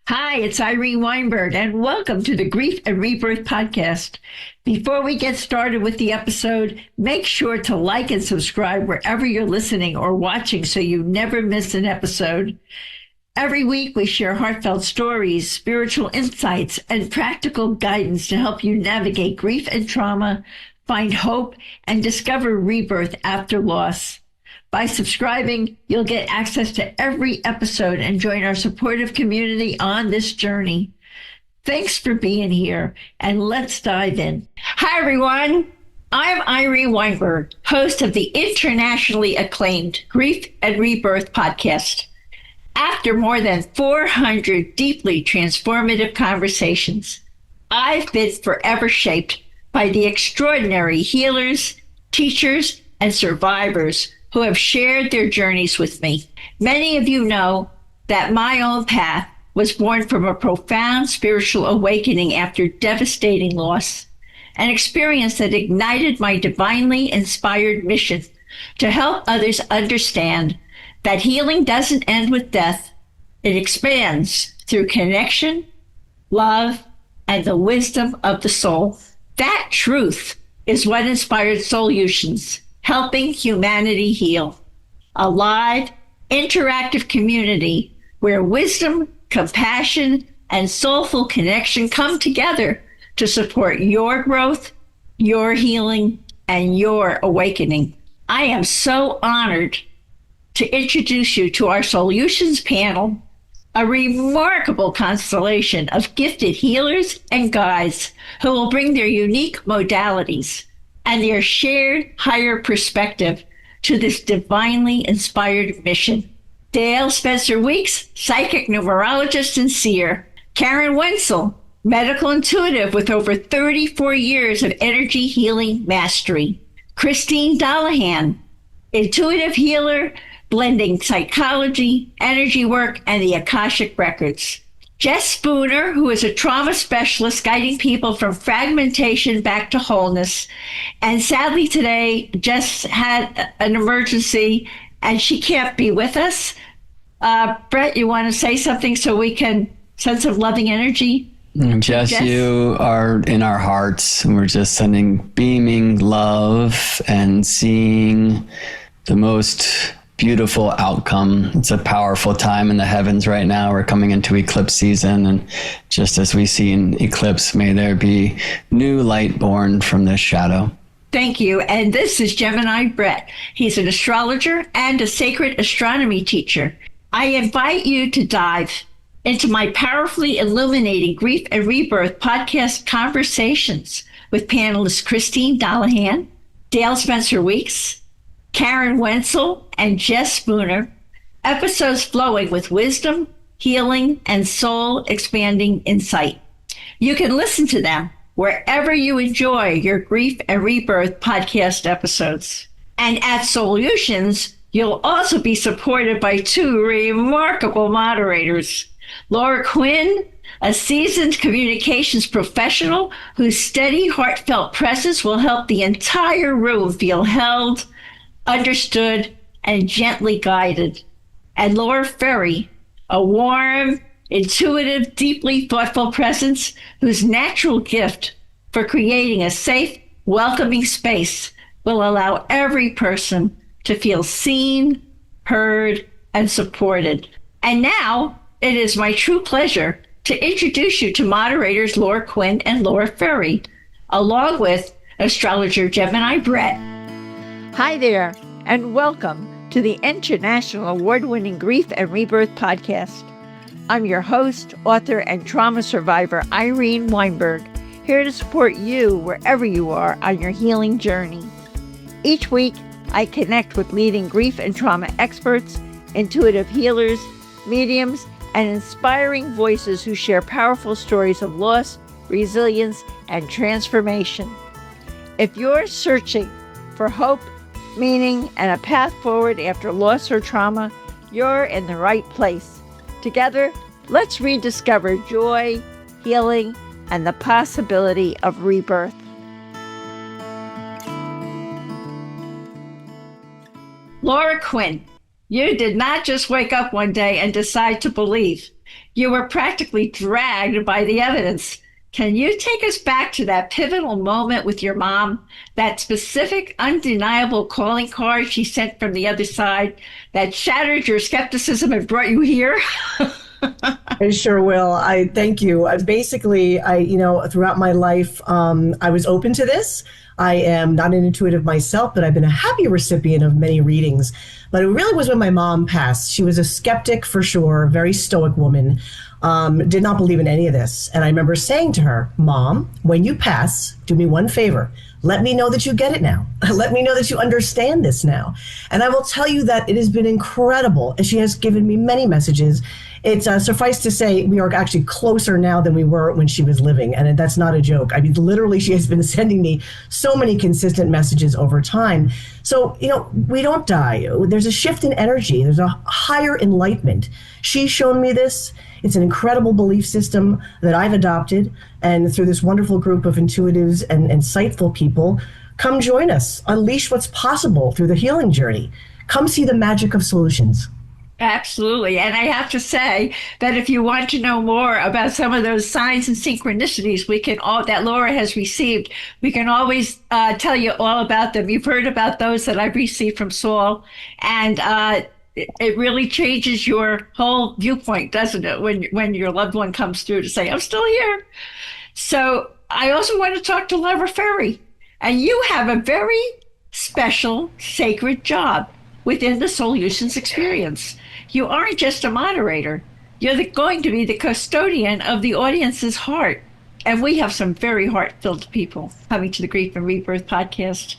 Hi, it's Irene Weinberg, and welcome to the Grief and Rebirth podcast. Before we get started with the episode, make sure to like and subscribe wherever you're listening or watching so you never miss an episode. Every week, we share heartfelt stories, spiritual insights, and practical guidance to help you navigate grief and trauma, find hope, and discover rebirth after loss. By subscribing, you'll get access to every episode and join our supportive community on this journey. Thanks for being here, and let's dive in. Hi, everyone. I'm Irene Weinberg, host of the internationally acclaimed Grief and Rebirth podcast. After more than 400 deeply transformative conversations, I've been forever shaped by the extraordinary healers, teachers, and survivors who have shared their journeys with me. Many of you know that my own path was born from a profound spiritual awakening after devastating loss, an experience that ignited my divinely inspired mission to help others understand that healing doesn't end with death. It expands through connection, love, and the wisdom of the soul. That truth is what inspired SoulYOUtions, helping humanity heal. A live, interactive community where wisdom, compassion, and soulful connection come together to support your growth, your healing, and your awakening. I am so honored to introduce you to our SoulYOUtions panel, a remarkable constellation of gifted healers and guides who will bring their unique modalities and their shared higher perspective to this divinely inspired mission. Dale Spencer-Weeks, psychic numerologist and seer. Karen Wenzel, medical intuitive with over 34 years of energy healing mastery. Christine Dallahan, intuitive healer, blending psychology, energy work, and the Akashic Records. Jess Spooner, who is a trauma specialist guiding people from fragmentation back to wholeness. And sadly today, Jess had an emergency and she can't be with us. Brett, you want to say something so we can send some loving energy? Jess, you are in our hearts, and we're just sending beaming love and seeing the most beautiful outcome. It's a powerful time in the heavens right now. We're coming into eclipse season, and just as we see in eclipse, may there be new light born from this shadow. Thank you. And this is Gemini Brett. He's an astrologer and a sacred astronomy teacher. I invite you to dive into my powerfully illuminating Grief and Rebirth podcast conversations with panelists Christine Dallahan, Dale Spencer-Weeks, Karen Wenzel, and Jess Spooner, episodes flowing with wisdom, healing, and soul-expanding insight. You can listen to them wherever you enjoy your Grief and Rebirth podcast episodes. And at SoulYOUtions, you'll also be supported by two remarkable moderators. Laura Quinn, a seasoned communications professional whose steady, heartfelt presence will help the entire room feel held, understood, and gently guided. And Laura Ferry, a warm, intuitive, deeply thoughtful presence whose natural gift for creating a safe, welcoming space will allow every person to feel seen, heard, and supported. And now it is my true pleasure to introduce you to moderators Laura Quinn and Laura Ferry, along with astrologer Gemini Brett. Hi there, and welcome to the international award-winning Grief and Rebirth podcast. I'm your host, author, and trauma survivor, Irene Weinberg, here to support you wherever you are on your healing journey. Each week, I connect with leading grief and trauma experts, intuitive healers, mediums, and inspiring voices who share powerful stories of loss, resilience, and transformation. If you're searching for hope, meaning, and a path forward after loss or trauma, you're in the right place. Together, let's rediscover joy, healing, and the possibility of rebirth. Laura Quinn, you did not just wake up one day and decide to believe. You were practically dragged by the evidence. Can you take us back to that pivotal moment with your mom, that specific, undeniable calling card she sent from the other side that shattered your skepticism and brought you here? I sure will. I thank you. Throughout my life, I was open to this. I am not an intuitive myself, but I've been a happy recipient of many readings. But it really was when my mom passed. She was a skeptic for sure, very stoic woman, did not believe in any of this. And I remember saying to her, Mom, when you pass, do me one favor. Let me know that you get it now. Let me know that you understand this now. And I will tell you that it has been incredible. And she has given me many messages. It's suffice to say, we are actually closer now than we were when she was living. And that's not a joke. I mean, literally, she has been sending me so many consistent messages over time. So, we don't die. There's a shift in energy. There's a higher enlightenment. She's shown me this. It's an incredible belief system that I've adopted. And through this wonderful group of intuitives and insightful people, come join us. Unleash what's possible through the healing journey. Come see the magic of solutions. Absolutely. And I have to say that if you want to know more about some of those signs and synchronicities that Laura has received, we can always tell you all about them. You've heard about those that I've received from Saul, and it really changes your whole viewpoint, doesn't it? When your loved one comes through to say, I'm still here. So I also want to talk to Laura Ferry, and you have a very special, sacred job within the SoulYOUtions experience. You aren't just a moderator. You're going to be the custodian of the audience's heart. And we have some very heart-filled people coming to the Grief and Rebirth podcast.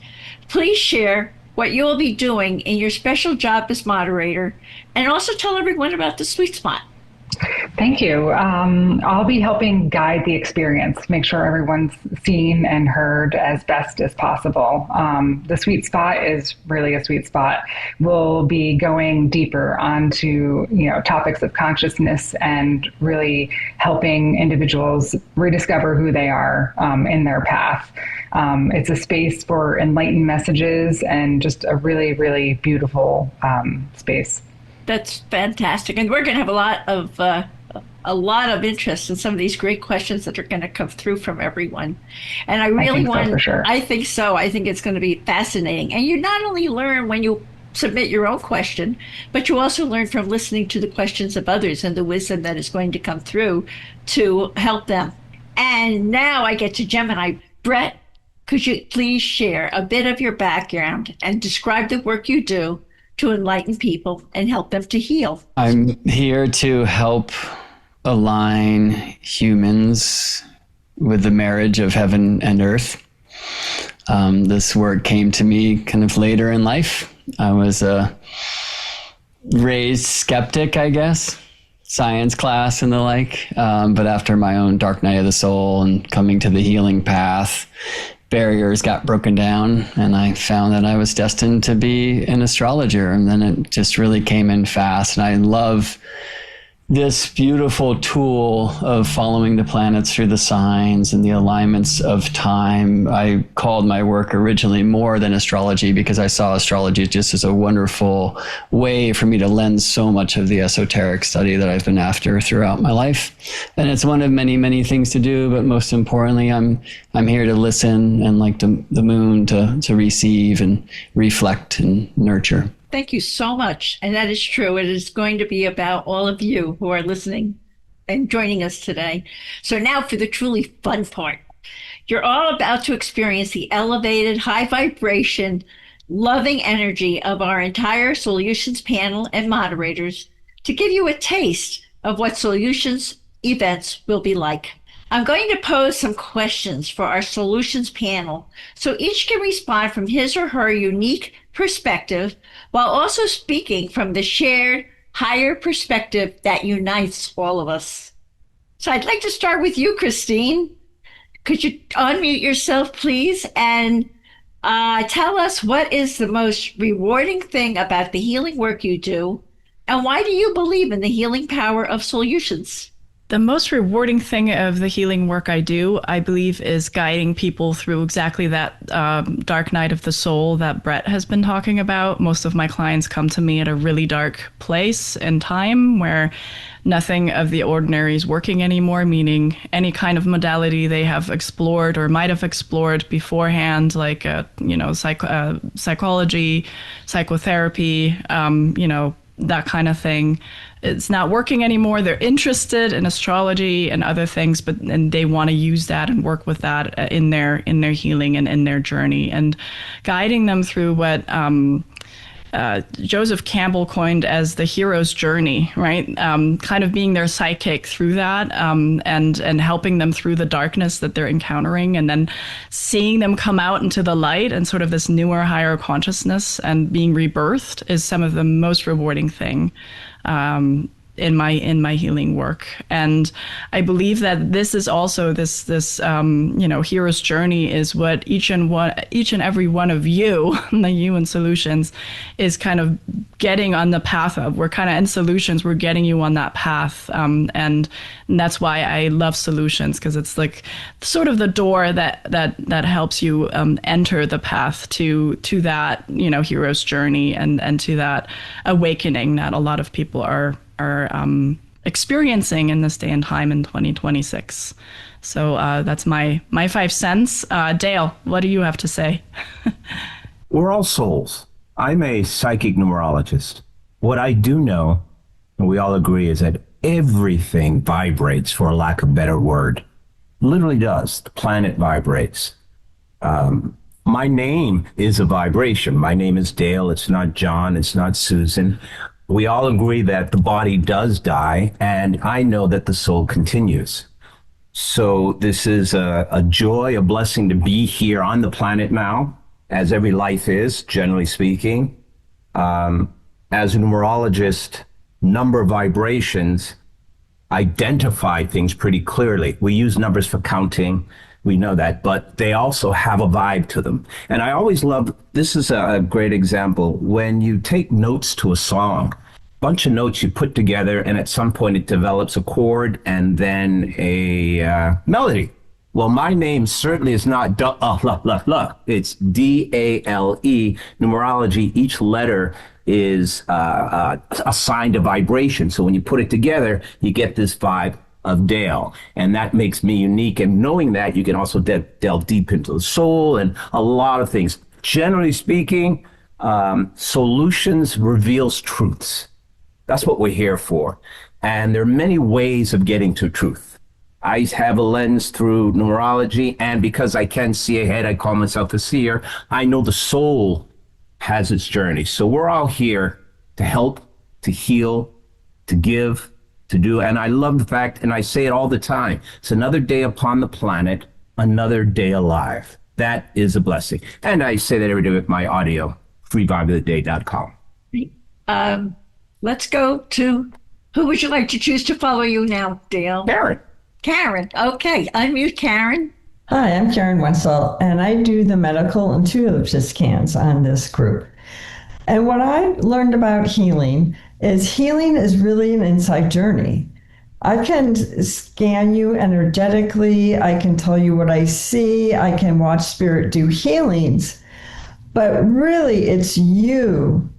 Please share what you will be doing in your special job as moderator, and also tell everyone about the sweet spot. Thank you. I'll be helping guide the experience, make sure everyone's seen and heard as best as possible. The sweet spot is really a sweet spot. We'll be going deeper onto, topics of consciousness and really helping individuals rediscover who they are in their path. It's a space for enlightened messages and just a really, really beautiful space. That's fantastic. And we're going to have a lot of interest in some of these great questions that are going to come through from everyone. And I really for sure. I think so. I think it's going to be fascinating. And you not only learn when you submit your own question, but you also learn from listening to the questions of others and the wisdom that is going to come through to help them. And now I get to Gemini. Brett, could you please share a bit of your background and describe the work you do to enlighten people and help them to heal? I'm here to help align humans with the marriage of heaven and earth. This work came to me kind of later in life. I was a raised skeptic, I guess, science class and the like. But after my own dark night of the soul and coming to the healing path, barriers got broken down, and I found that I was destined to be an astrologer. And then it just really came in fast. And I love this beautiful tool of following the planets through the signs and the alignments of time. I called my work originally more than astrology because I saw astrology just as a wonderful way for me to lend so much of the esoteric study that I've been after throughout my life. And it's one of many, many things to do, but most importantly, I'm here to listen and, like the moon, to receive and reflect and nurture. Thank you so much. And that is true. It is going to be about all of you who are listening and joining us today. So now for the truly fun part. You're all about to experience the elevated, high vibration, loving energy of our entire SoulYOUtions panel and moderators to give you a taste of what SoulYOUtions events will be like. I'm going to pose some questions for our SoulYOUtions panel so each can respond from his or her unique perspective while also speaking from the shared higher perspective that unites all of us. So I'd like to start with you, Christine. Could you unmute yourself, please, and tell us what is the most rewarding thing about the healing work you do, and why do you believe in the healing power of SoulYOUtions? The most rewarding thing of the healing work I do, I believe, is guiding people through exactly that dark night of the soul that Brett has been talking about. Most of my clients come to me at a really dark place in time where nothing of the ordinary is working anymore, meaning any kind of modality they have explored or might have explored beforehand, like, psychology, psychotherapy, that kind of thing. It's not working anymore. They're interested in astrology and other things, and they want to use that and work with that in their healing and in their journey, and guiding them through what Joseph Campbell coined as the hero's journey, right? Kind of being their psychic through that, and helping them through the darkness that they're encountering, and then seeing them come out into the light and sort of this newer, higher consciousness and being rebirthed is some of the most rewarding thing in my healing work. And I believe that this is also this hero's journey is what each and every one of you, the you in Solutions, is kind of getting on the path of. We're kind of in Solutions, we're getting you on that path, and that's why I love Solutions, because it's like sort of the door that helps you enter the path to that hero's journey and to that awakening that a lot of people are experiencing in this day and time in 2026. So that's my 5 cents. Dale, what do you have to say? We're all souls. I'm a psychic numerologist. What I do know, and we all agree, is that everything vibrates, for lack of a better word. Literally does. The planet vibrates. My name is a vibration. My name is Dale. It's not John. It's not Susan. We all agree that the body does die, and I know that the soul continues. So this is a joy, a blessing to be here on the planet now, as every life is, generally speaking. As a numerologist, number vibrations identify things pretty clearly. We use numbers for counting. We know that, but they also have a vibe to them. And I always love, this is a great example, when you take notes to a song, bunch of notes you put together, and at some point it develops a chord and then a melody. Well, my name certainly is not it's D-A-L-E. Numerology, each letter is assigned a vibration. So when you put it together, you get this vibe of Dale, and that makes me unique. And knowing that, you can also delve deep into the soul and a lot of things. Generally speaking, Solutions reveals truths. That's what we're here for. And there are many ways of getting to truth. I have a lens through numerology, and because I can see ahead, I call myself a seer. I know the soul has its journey. So we're all here to help, to heal, to give, to do. And I love the fact, and I say it all the time, it's another day upon the planet, another day alive. That is a blessing. And I say that every day with my audio, freevibeoftheday.com. Let's go to, who would you like to choose to follow you now, Dale? Karen. Karen. Okay, unmute Karen. Hi, I'm Karen Wenzel, and I do the medical intuitive scans on this group. And what I learned about healing is really an inside journey. I can scan you energetically. I can tell you what I see. I can watch spirit do healings. But really, it's you,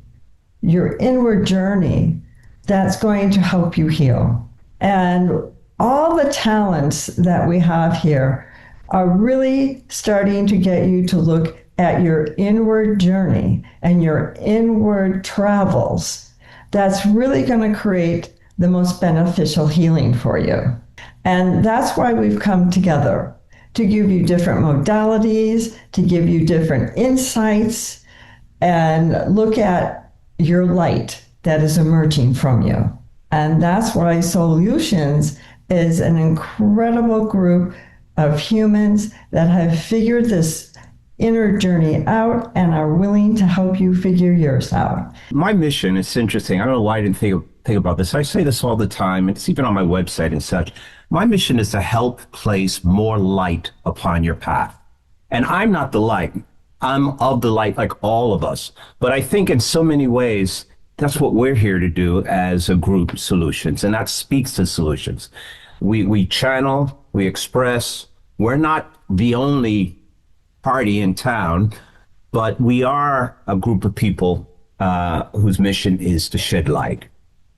your inward journey, that's going to help you heal. And all the talents that we have here are really starting to get you to look at your inward journey and your inward travels. That's really going to create the most beneficial healing for you. And that's why we've come together, to give you different modalities, to give you different insights, and look at your light that is emerging from you. And that's why SoulYOUtions is an incredible group of humans that have figured this inner journey out and are willing to help you figure yours out. My mission, it's interesting. I don't know why I didn't think about this. I say this all the time. It's even on my website and such. My mission is to help place more light upon your path. And I'm not the light. I'm of the light, like all of us. But I think in so many ways, that's what we're here to do as a group, Solutions. And that speaks to Solutions. We channel, we express. We're not the only party in town, but we are a group of people whose mission is to shed light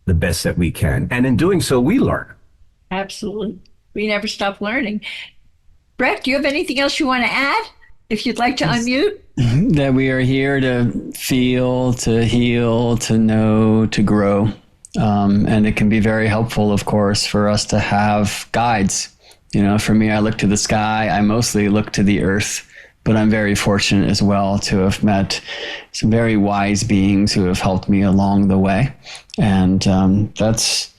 the best that we can. And in doing so, we learn. Absolutely. We never stop learning. Brett, do you have anything else you want to add? If you'd like to unmute. That we are here to feel, to heal, to know, to grow. And it can be very helpful, of course, for us to have guides. You know, for me, I look to the sky. I mostly look to the earth, but I'm very fortunate as well to have met some very wise beings who have helped me along the way. And that's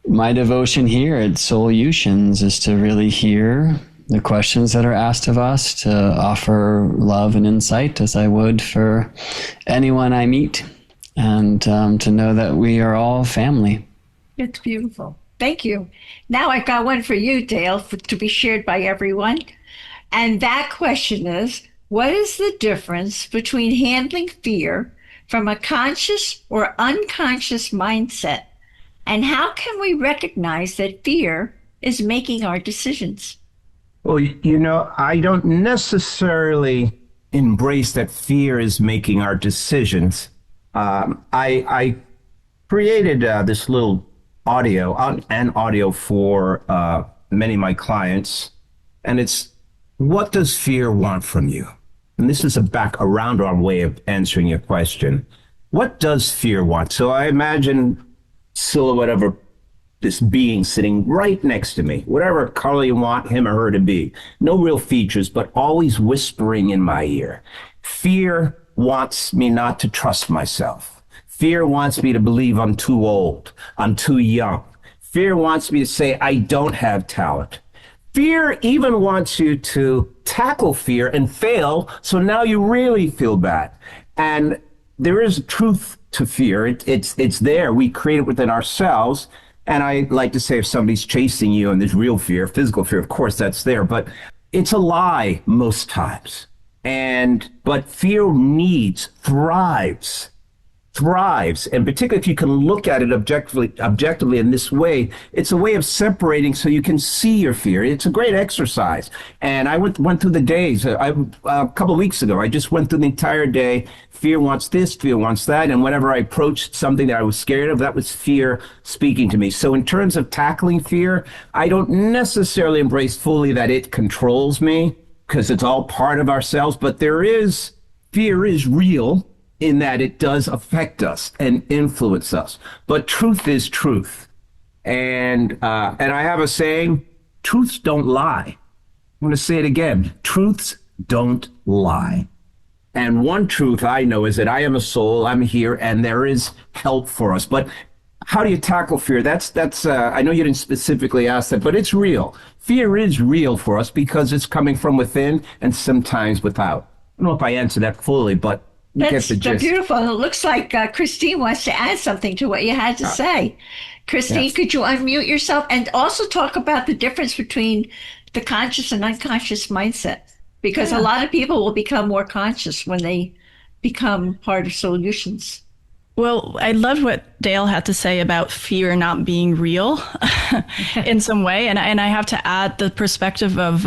my devotion here at SoulYOUtions, is to really hear the questions that are asked of us, to offer love and insight as I would for anyone I meet, and to know that we are all family. It's beautiful. Thank you. Now I got one for you, Dale, to be shared by everyone. And that question is, what is the difference between handling fear from a conscious or unconscious mindset? And how can we recognize that fear is making our decisions? Well, you know, I don't necessarily embrace that fear is making our decisions. I created this little audio for many of my clients, and it's, what does fear want from you? And this is a round way of answering your question. What does fear want? So I imagine silhouette of this being sitting right next to me, whatever color you want him or her to be. No real features, but always whispering in my ear. Fear wants me not to trust myself. Fear wants me to believe I'm too old, I'm too young. Fear wants me to say I don't have talent. Fear even wants you to tackle fear and fail, so now you really feel bad. And there is truth to fear. It's there. We create it within ourselves. And I like to say, if somebody's chasing you and there's real fear, physical fear, of course that's there, but it's a lie most times. But fear thrives. And particularly if you can look at it objectively in this way, it's a way of separating so you can see your fear. It's a great exercise. And I went through the days. A couple of weeks ago, I just went through the entire day. Fear wants this, fear wants that. And whenever I approached something that I was scared of, that was fear speaking to me. So in terms of tackling fear, I don't necessarily embrace fully that it controls me, because it's all part of ourselves. But fear is real, in that it does affect us and influence us. But truth is truth. And I have a saying, truths don't lie. I'm going to say it again. Truths don't lie. And one truth I know is that I am a soul, I'm here, and there is help for us. But how do you tackle fear? That's I know you didn't specifically ask that, but it's real. Fear is real for us because it's coming from within and sometimes without. I don't know if I answered that fully, but you get the gist. Beautiful. It looks like Christine wants to add something to what you had to say. Christine, yes. Could you unmute yourself and also talk about the difference between the conscious and unconscious mindset? Because a lot of people will become more conscious when they become part of SoulYOUtions. Well, I loved what Dale had to say about fear not being real in some way. And I have to add the perspective of,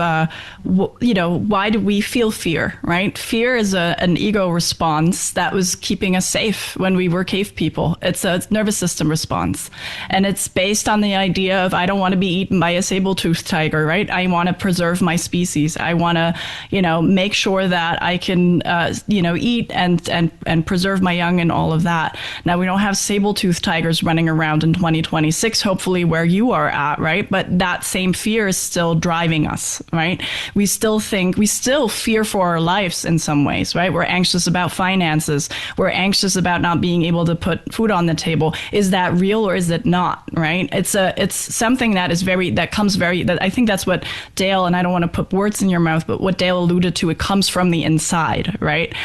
why do we feel fear, right? Fear is an ego response that was keeping us safe when we were cave people. It's a nervous system response. And it's based on the idea of, I don't want to be eaten by a saber-toothed tiger, right? I want to preserve my species. I want to, make sure that I can, eat and preserve my young and all of that. Now, we don't have saber-toothed tigers running around in 2026, hopefully where you are at, right? But that same fear is still driving us, right? We still fear for our lives in some ways, right? We're anxious about finances. We're anxious about not being able to put food on the table. Is that real or is it not, right? It's something that I think that's what Dale, and I don't want to put words in your mouth, but what Dale alluded to, it comes from the inside, right?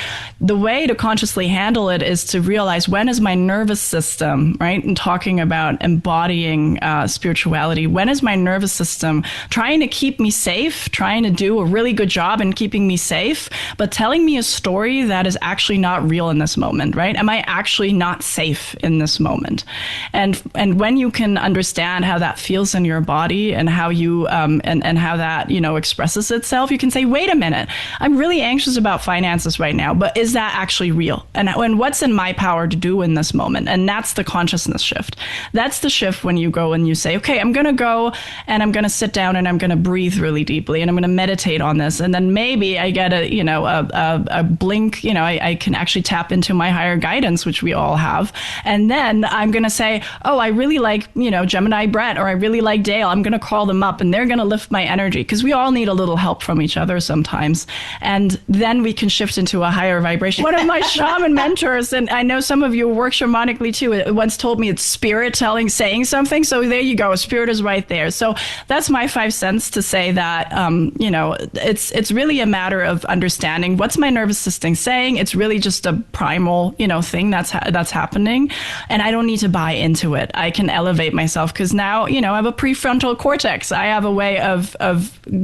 The way to consciously handle it is to realize when is my nervous system, right? And talking about embodying spirituality, when is my nervous system trying to keep me safe, trying to do a really good job in keeping me safe, but telling me a story that is actually not real in this moment, right? Am I actually not safe in this moment? And when you can understand how that feels in your body and how you and how that, you know, expresses itself, you can say, wait a minute, I'm really anxious about finances right now, but is that actually real? And what's in my power to do in this moment? And that's the consciousness shift. That's the shift when you go and you say, okay, I'm going to go and I'm going to sit down and I'm going to breathe really deeply and I'm going to meditate on this. And then maybe I get a blink, you know, I can actually tap into my higher guidance, which we all have. And then I'm going to say, oh, I really like, you know, Gemini Brett, or I really like Dale. I'm going to call them up and they're going to lift my energy, because we all need a little help from each other sometimes. And then we can shift into a higher vibration. One of my shaman mentors, and I know some of you work shamanically too, once told me it's spirit saying something. So there you go. Spirit is right there. So that's my 5 cents to say that, you know, it's really a matter of understanding what's my nervous system saying. It's really just a primal, you know, thing that's happening. And I don't need to buy into it. I can elevate myself because now, you know, I have a prefrontal cortex. I have a way of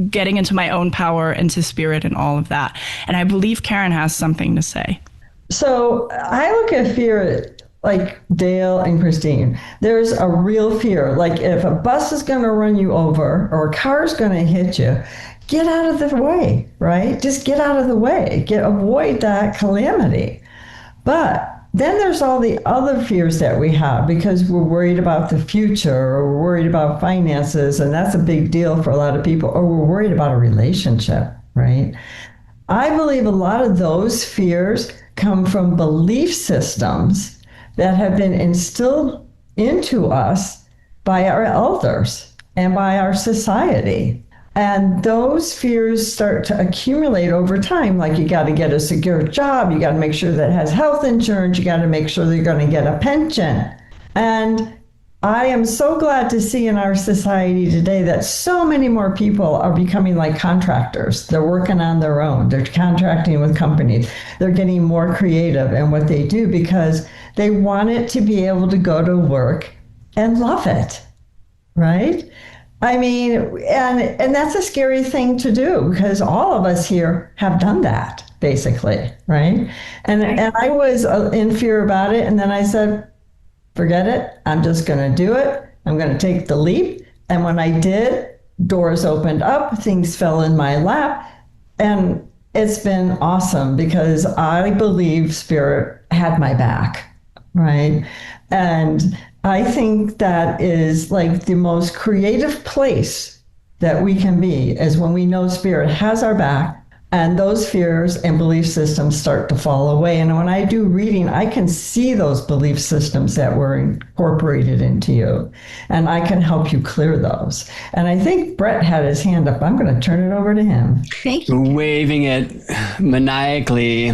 getting into my own power, into spirit and all of that. And I believe Karen has something to say. So I look at fear like Dale and Christine. There's a real fear. Like if a bus is going to run you over or a car is going to hit you, get out of the way, right? Just get out of the way. Avoid that calamity. But then there's all the other fears that we have because we're worried about the future, or we're worried about finances, and that's a big deal for a lot of people, or we're worried about a relationship, right? I believe a lot of those fears come from belief systems that have been instilled into us by our elders and by our society. And those fears start to accumulate over time. Like you got to get a secure job, you got to make sure that it has health insurance, you got to make sure that you're going to get a pension. And I am so glad to see in our society today that so many more people are becoming like contractors. They're working on their own. They're contracting with companies. They're getting more creative in what they do because they want it to be able to go to work and love it, right? I mean, and that's a scary thing to do because all of us here have done that, basically, right? And I was in fear about it, and then I said, forget it. I'm just going to do it. I'm going to take the leap. And when I did, doors opened up, things fell in my lap, and it's been awesome because I believe Spirit had my back, right? And I think that is like the most creative place that we can be is when we know Spirit has our back and those fears and belief systems start to fall away. And when I do reading, I can see those belief systems that were incorporated into you, and I can help you clear those. And I think Brett had his hand up. I'm going to turn it over to him. Thank you. Waving it maniacally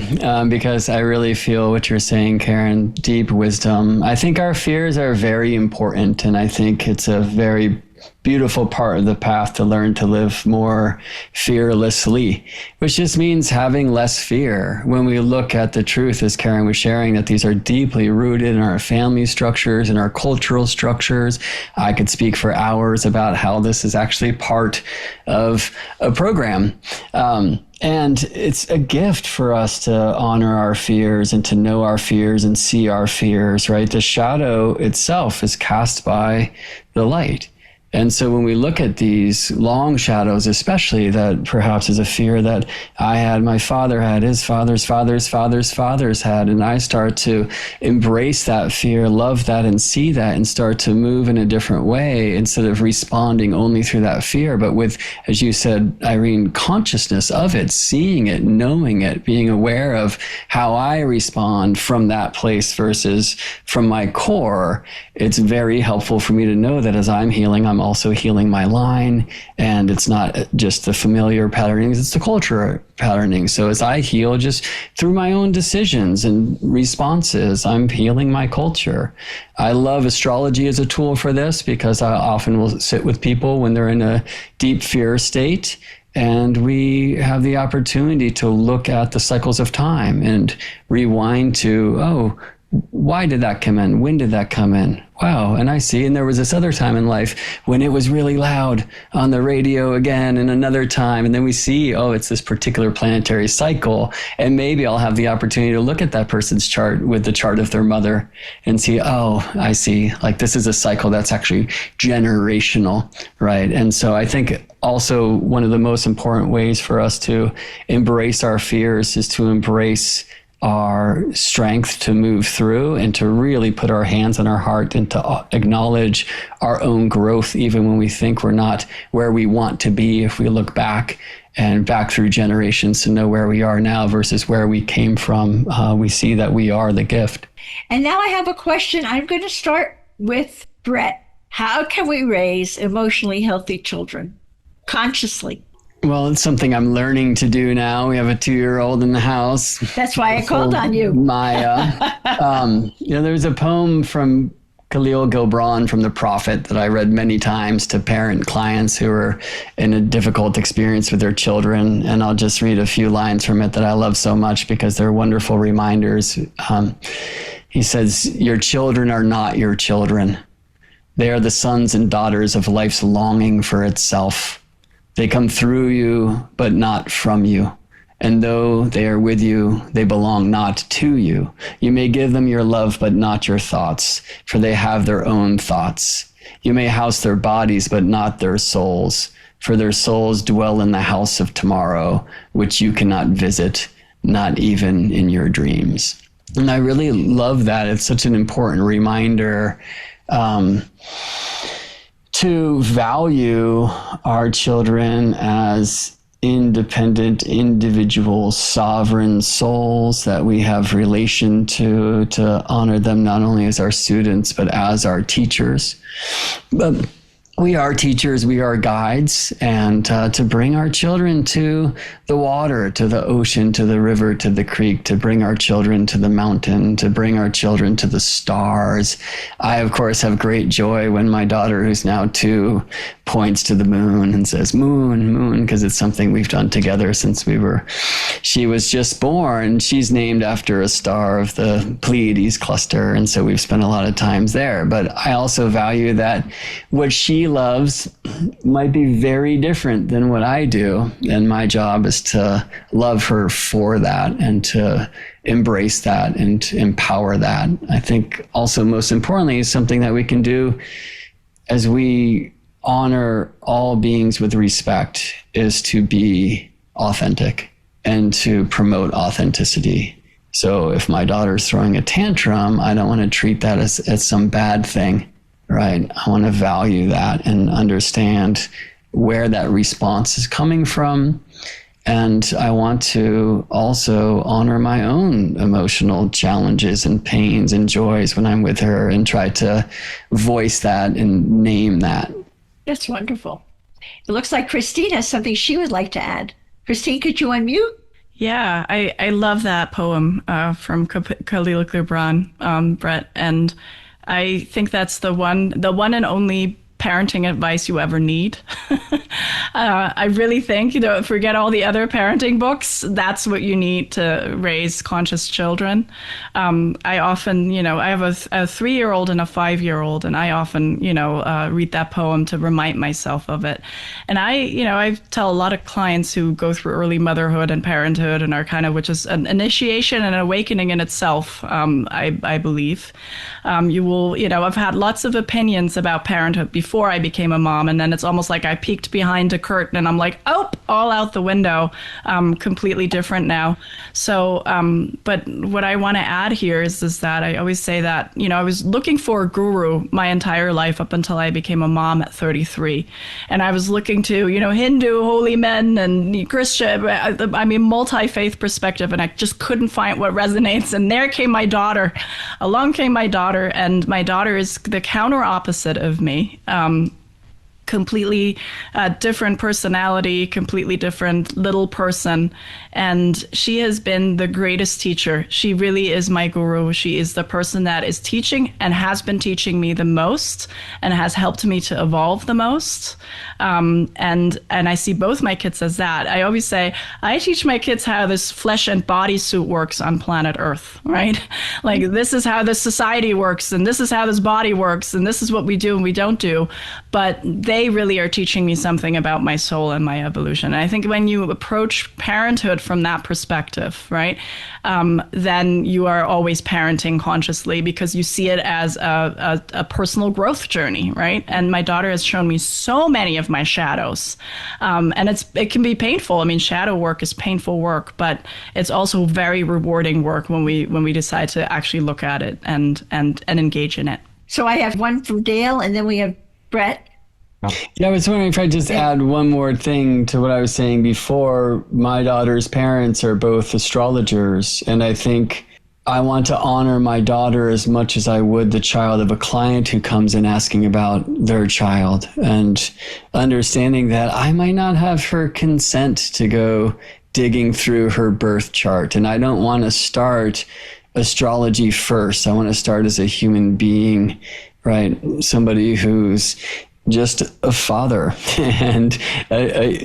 because I really feel what you're saying, Karen, deep wisdom. I think our fears are very important, and I think it's a very beautiful part of the path to learn to live more fearlessly, which just means having less fear. When we look at the truth, as Karen was sharing, that these are deeply rooted in our family structures and our cultural structures. I could speak for hours about how this is actually part of a program. And it's a gift for us to honor our fears and to know our fears and see our fears, right? The shadow itself is cast by the light. And so when we look at these long shadows, especially that perhaps is a fear that I had, my father had, his father's fathers had, and I start to embrace that fear, love that, and see that, and start to move in a different way instead of responding only through that fear, but with, as you said, Irene, consciousness of it, seeing it, knowing it, being aware of how I respond from that place versus from my core. It's very helpful for me to know that as I'm healing, I'm also healing my line, and it's not just the familiar patternings, it's the cultural patterning. So as I heal just through my own decisions and responses, I'm healing my culture. I love astrology as a tool for this because I often will sit with people when they're in a deep fear state, and we have the opportunity to look at the cycles of time and rewind to, why did that come in? When did that come in? Wow. And I see. And there was this other time in life when it was really loud on the radio again, and another time. And then we see, oh, it's this particular planetary cycle. And maybe I'll have the opportunity to look at that person's chart with the chart of their mother and see, oh, I see. Like, this is a cycle that's actually generational, right? And so I think also one of the most important ways for us to embrace our fears is to embrace our strength to move through and to really put our hands on our heart and to acknowledge our own growth, even when we think we're not where we want to be. If we look back and back through generations to know where we are now versus where we came from, we see that we are the gift. And now I have a question. I'm going to start with Brett. How can we raise emotionally healthy children consciously? Well, it's something I'm learning to do now. We have a 2-year-old in the house. That's why I called on you. Maya. There's a poem from Khalil Gibran from the Prophet that I read many times to parent clients who are in a difficult experience with their children. And I'll just read a few lines from it that I love so much because they're wonderful reminders. He says, "Your children are not your children. They are the sons and daughters of life's longing for itself. They come through you, but not from you. And though they are with you, they belong not to you. You may give them your love, but not your thoughts, for they have their own thoughts. You may house their bodies, but not their souls, for their souls dwell in the house of tomorrow, which you cannot visit, not even in your dreams." And I really love that. It's such an important reminder to value our children as independent, individual, sovereign souls that we have relation to honor them not only as our students, but as our teachers. But we are teachers, we are guides, and to bring our children to the water, to the ocean, to the river, to the creek, to bring our children to the mountain, to bring our children to the stars. I, of course, have great joy when my daughter, who's now 2, points to the moon and says, "Moon, moon," because it's something we've done together since she was just born. She's named after a star of the Pleiades cluster, and so we've spent a lot of times there. But I also value that what she loves might be very different than what I do, and my job is to love her for that and to embrace that and to empower that. I think also most importantly is something that we can do as we honor all beings with respect is to be authentic and to promote authenticity. So if my daughter's throwing a tantrum, I don't want to treat that as some bad thing, right? I want to value that and understand where that response is coming from. And I want to also honor my own emotional challenges and pains and joys when I'm with her and try to voice that and name that. That's wonderful. It looks like Christine has something she would like to add. Christine, could you unmute? Yeah, I love that poem from Khalil Gibran, Brett. And I think that's the one and only parenting advice you ever need. I really think, forget all the other parenting books. That's what you need to raise conscious children. I often, I have a 3-year-old and a 5-year-old, and I often, read that poem to remind myself of it. And I tell a lot of clients who go through early motherhood and parenthood and are which is an initiation and an awakening in itself, I believe. You will, I've had lots of opinions about parenthood before I became a mom, and then it's almost like I peeked behind a curtain and I'm like, oh, all out the window, completely different now. So, but what I want to add here is that I always say that, I was looking for a guru my entire life up until I became a mom at 33. And I was looking to, Hindu holy men and Christian, multi-faith perspective, and I just couldn't find what resonates. And there came my daughter. Along came my daughter, and my daughter is the counter opposite of me. completely different personality, completely different little person. And she has been the greatest teacher. She really is my guru. She is the person that is teaching and has been teaching me the most and has helped me to evolve the most. And I see both my kids as that. I always say, I teach my kids how this flesh and body suit works on planet Earth, right? Like, this is how this society works, and this is how this body works, and this is what we do and we don't do. But they really are teaching me something about my soul and my evolution. And I think when you approach parenthood from that perspective, right, then you are always parenting consciously, because you see it as a personal growth journey, right? And my daughter has shown me so many of my shadows. And it can be painful. I mean, shadow work is painful work, but it's also very rewarding work when we decide to actually look at it and engage in it. So I have one from Dale, and then we have Brett. Yeah, I was wondering if I just add one more thing to what I was saying before. My daughter's parents are both astrologers, and I think I want to honor my daughter as much as I would the child of a client who comes in asking about their child, and understanding that I might not have her consent to go digging through her birth chart. And I don't want to start astrology first. I want to start as a human being, right? Somebody who's just a father and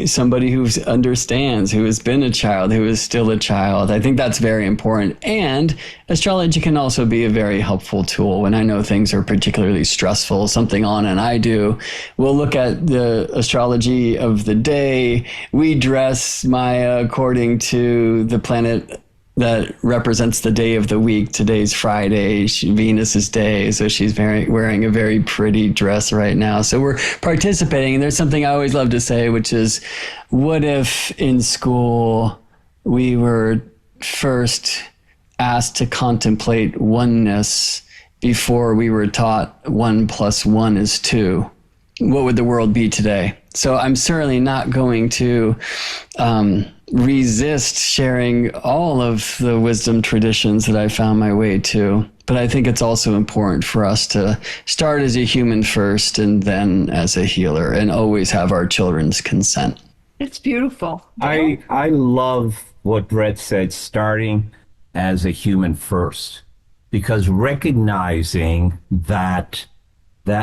somebody who understands, who has been a child, who is still a child. I think that's very important. And astrology can also be a very helpful tool when I know things are particularly stressful, something on, and I do. We'll look at the astrology of the day. We dress Maya according to the planet that represents the day of the week. Today's Friday, Venus's day, so she's wearing a very pretty dress right now. So we're participating, and there's something I always love to say, which is, what if in school we were first asked to contemplate oneness before we were taught 1 + 1 is 2? What would the world be today? So I'm certainly not going to resist sharing all of the wisdom traditions that I found my way to. But I think it's also important for us to start as a human first and then as a healer, and always have our children's consent. It's beautiful. I love what Brett said, starting as a human first, because recognizing that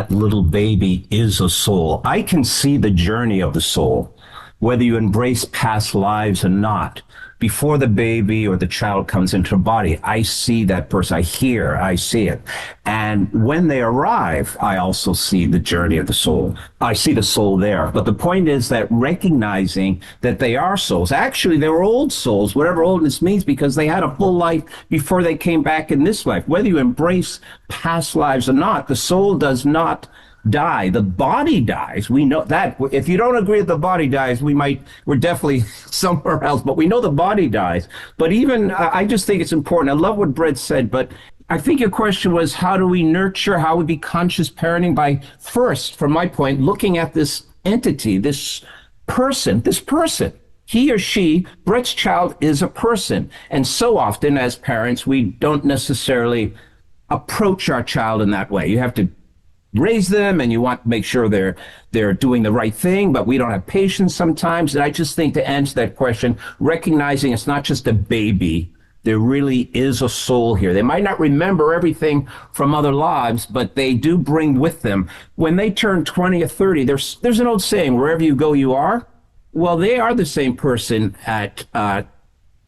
little baby is a soul. I can see the journey of the soul, whether you embrace past lives or not. Before the baby or the child comes into a body, I see that person, I see it. And when they arrive, I also see the journey of the soul. I see the soul there. But the point is that recognizing that they are souls. Actually, they were old souls, whatever oldness means, because they had a full life before they came back in this life. Whether you embrace past lives or not, the soul does not die. The body dies. We know that. If you don't agree that the body dies, we're definitely somewhere else, but we know the body dies. But even, I just think it's important. I love what Brett said, but I think your question was, how do we nurture, how we be conscious parenting? By first, from my point, looking at this entity, this person, he or she, Brett's child, is a person. And so often as parents, we don't necessarily approach our child in that way. You have to raise them, and you want to make sure they're doing the right thing, but we don't have patience sometimes. And I just think, to answer that question, recognizing it's not just a baby, there really is a soul here. They might not remember everything from other lives, but they do bring with them, when they turn 20 or 30, there's an old saying, wherever you go, you are. Well, they are the same person at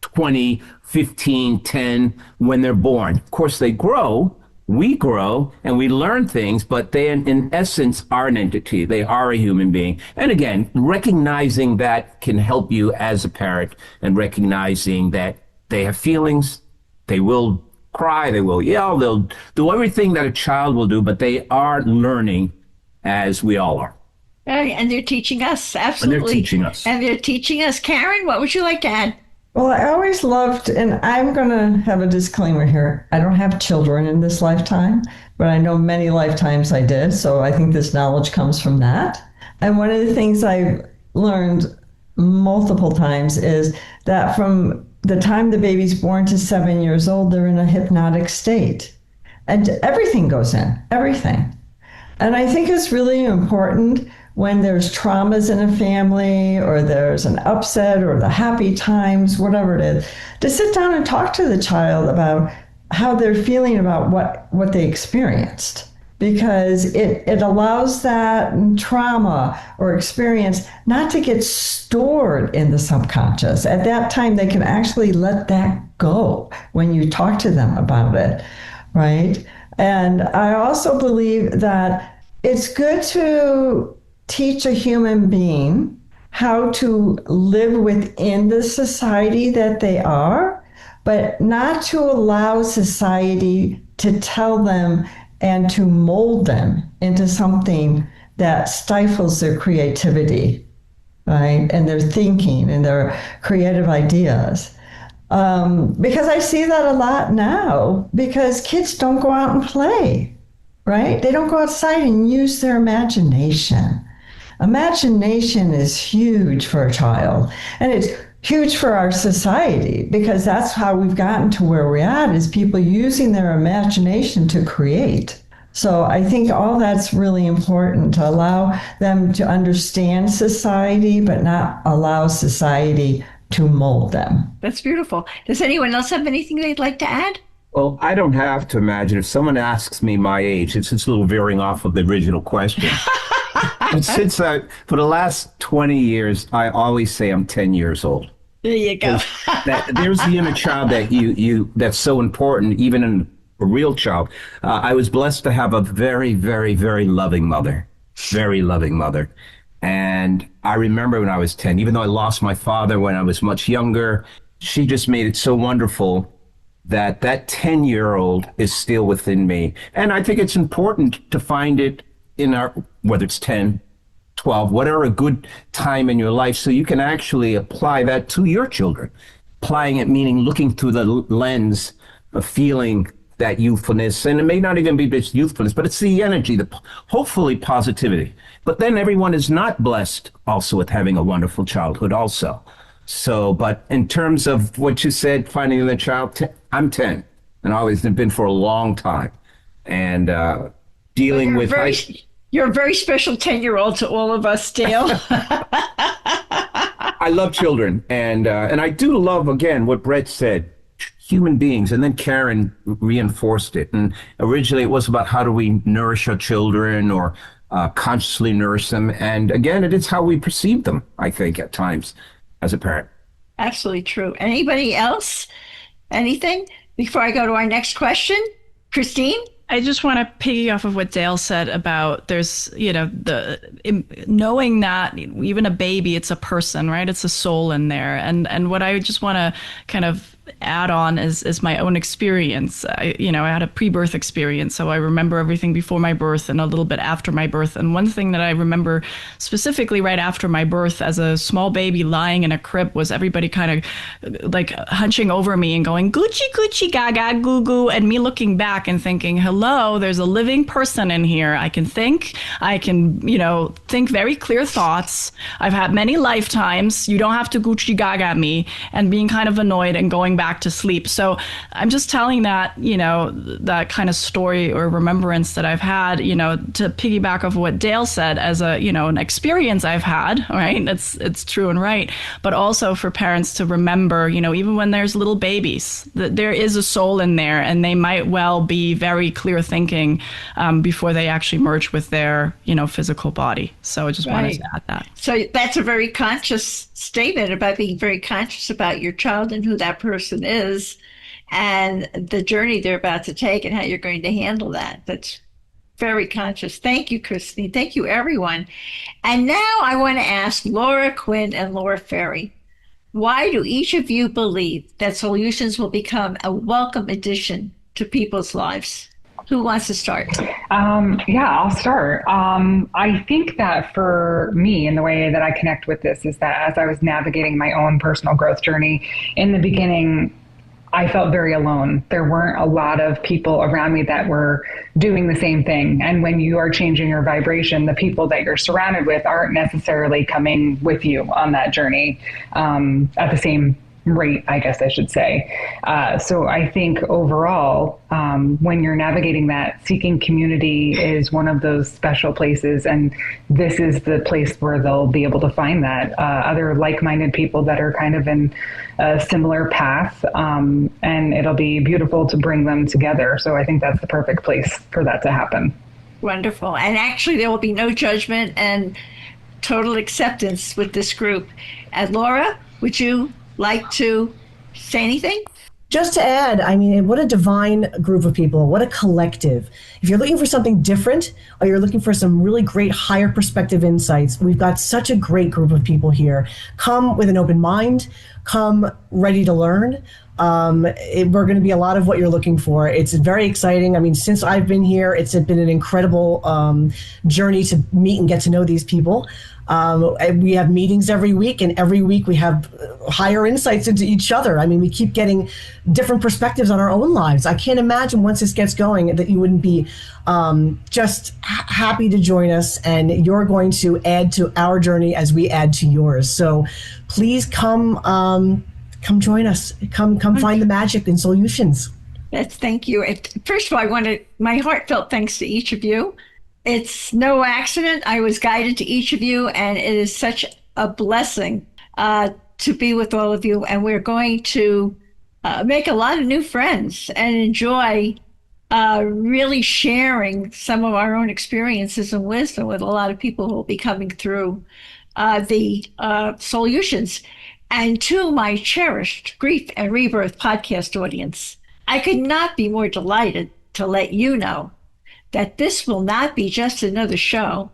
20, 15, 10, when they're born. Of course, they grow. We grow and we learn things, but they, in essence, are an entity. They are a human being. And again, recognizing that can help you as a parent, and recognizing that they have feelings. They will cry, they will yell, they'll do everything that a child will do, but they are learning as we all are. And they're teaching us, absolutely. And they're teaching us. And they're teaching us. Karen, what would you like to add? Well, I always loved, and I'm going to have a disclaimer here. I don't have children in this lifetime, but I know many lifetimes I did. So I think this knowledge comes from that. And one of the things I've learned multiple times is that from the time the baby's born to 7 years old, they're in a hypnotic state. And everything goes in, everything. And I think it's really important when there's traumas in a family or there's an upset or the happy times, whatever it is, to sit down and talk to the child about how they're feeling about what they experienced. Because it allows that trauma or experience not to get stored in the subconscious. At that time, they can actually let that go when you talk to them about it, right? And I also believe that it's good to teach a human being how to live within the society that they are, but not to allow society to tell them and to mold them into something that stifles their creativity, right? And their thinking and their creative ideas. Because I see that a lot now, because kids don't go out and play, right? They don't go outside and use their imagination. Imagination is huge for a child, and it's huge for our society, because that's how we've gotten to where we're at, is people using their imagination to create. So I think all that's really important, to allow them to understand society, but not allow society to mold them. That's beautiful. Does anyone else have anything they'd like to add? Well, I don't have to imagine. If someone asks me my age, it's just a little veering off of the original question. But since for the last 20 years, I always say I'm 10 years old. There you go. There's the inner child that that's so important, even in a real child. I was blessed to have a very, very, very loving mother, And I remember when I was 10, even though I lost my father when I was much younger, she just made it so wonderful that 10-year-old is still within me. And I think it's important to find it in whether it's 10, 12, whatever a good time in your life, so you can actually apply that to your children. Applying it meaning looking through the lens of feeling that youthfulness, and it may not even be just youthfulness, but it's the energy, hopefully positivity. But then everyone is not blessed also with having a wonderful childhood also. So, but in terms of what you said, finding the child, I'm 10, and always have been for a long time. And dealing with... You're a very special 10-year-old to all of us, Dale. I love children, and I do love, again, what Brett said, human beings, and then Karen reinforced it. And originally it was about how do we nourish our children or consciously nourish them. And again, it is how we perceive them, I think, at times as a parent. Absolutely true. Anybody else? Anything? Before I go to our next question, Christine? I just want to piggy off of what Dale said about there's, knowing that even a baby, it's a person, right? It's a soul in there. And what I just want to kind of add on is my own experience. I had a pre-birth experience, so I remember everything before my birth and a little bit after my birth. And one thing that I remember specifically right after my birth as a small baby lying in a crib was everybody kind of like hunching over me and going, Gucci, Gucci, gaga, goo goo, and me looking back and thinking, hello, there's a living person in here. I can think, think very clear thoughts. I've had many lifetimes. You don't have to Gucci gaga me, and being kind of annoyed and going back to sleep. So I'm just telling that, that kind of story or remembrance that I've had, to piggyback off what Dale said as a, an experience I've had, right? It's true and right. But also for parents to remember, even when there's little babies, that there is a soul in there, and they might well be very clear thinking before they actually merge with their, physical body. So I just wanted to add that. So that's a very conscious statement about being very conscious about your child and who that person is and the journey they're about to take and how you're going to handle that. That's very conscious. Thank you, Christine. Thank you, everyone. And now I want to ask Laura Quinn and Laura Ferry, why do each of you believe that SoulYOUtions will become a welcome addition to people's lives? Who wants to start? I'll start. I think that for me, and the way that I connect with this is that as I was navigating my own personal growth journey, in the beginning, I felt very alone. There weren't a lot of people around me that were doing the same thing. And when you are changing your vibration, the people that you're surrounded with aren't necessarily coming with you on that journey at the same rate, I guess I should say. So I think overall, when you're navigating that, seeking community is one of those special places. And this is the place where they'll be able to find that other like-minded people that are kind of in a similar path. And it'll be beautiful to bring them together. So I think that's the perfect place for that to happen. Wonderful. And actually, there will be no judgment and total acceptance with this group. And Laura, would you like to say anything? Just to add, I mean, what a divine group of people, what a collective. If you're looking for something different or you're looking for some really great higher perspective insights, we've got such a great group of people here. Come with an open mind, come ready to learn. We're going to be a lot of what you're looking for. It's very exciting. I mean, since I've been here, it's been an incredible journey to meet and get to know these people. We have meetings every week, and every week we have higher insights into each other. I mean, we keep getting different perspectives on our own lives. I can't imagine once this gets going that you wouldn't be just happy to join us, and you're going to add to our journey as we add to yours. So please come join us. Come find the magic in SoulYOUtions. Thank you. First of all, my heartfelt thanks to each of you. It's no accident. I was guided to each of you, and it is such a blessing to be with all of you. And we're going to make a lot of new friends and enjoy really sharing some of our own experiences and wisdom with a lot of people who will be coming through the SoulYOUtions. And to my cherished Grief and Rebirth podcast audience, I could not be more delighted to let you know that this will not be just another show.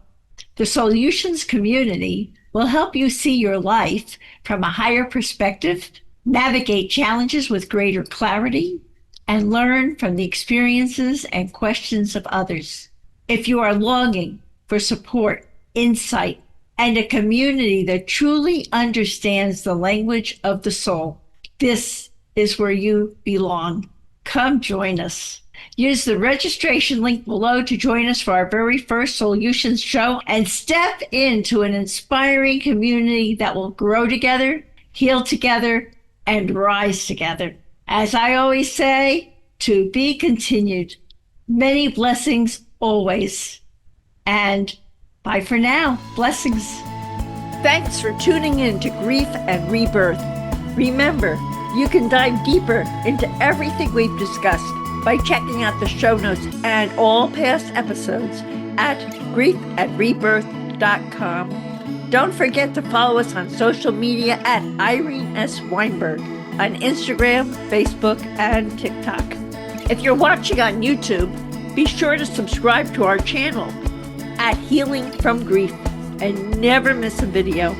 The SoulYOUtions community will help you see your life from a higher perspective, navigate challenges with greater clarity, and learn from the experiences and questions of others. If you are longing for support, insight, and a community that truly understands the language of the soul, this is where you belong. Come join us. Use the registration link below to join us for our very first SoulYOUtions show and step into an inspiring community that will grow together, heal together, and rise together. As I always say, to be continued. Many blessings always. And bye for now. Blessings. Thanks for tuning in to Grief and Rebirth. Remember, you can dive deeper into everything we've discussed by checking out the show notes and all past episodes at griefandrebirth.com. Don't forget to follow us on social media at Irene S. Weinberg on Instagram, Facebook, and TikTok. If you're watching on YouTube, be sure to subscribe to our channel at Healing from Grief and never miss a video.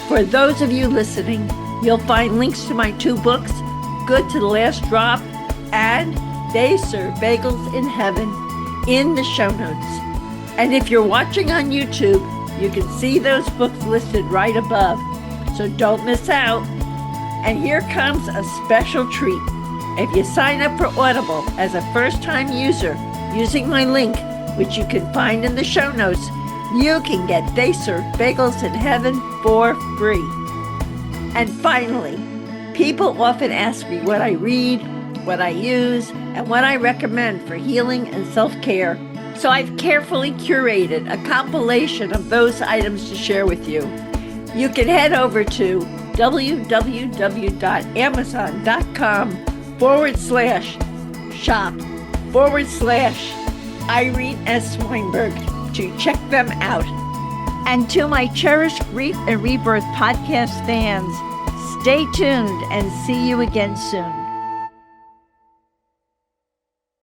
For those of you listening, you'll find links to my 2 books, Good to the Last Drop and They Serve Bagels in Heaven, in the show notes. And if you're watching on YouTube, you can see those books listed right above, so don't miss out. And here comes a special treat. If you sign up for Audible as a first-time user using my link, which you can find in the show notes, you can get They Serve Bagels in Heaven for free. And finally, people often ask me what I read, what I use, and what I recommend for healing and self-care. So I've carefully curated a compilation of those items to share with you. You can head over to www.amazon.com/shop/Irene S. Weinberg to check them out. And to my cherished Grief and Rebirth podcast fans, stay tuned and see you again soon.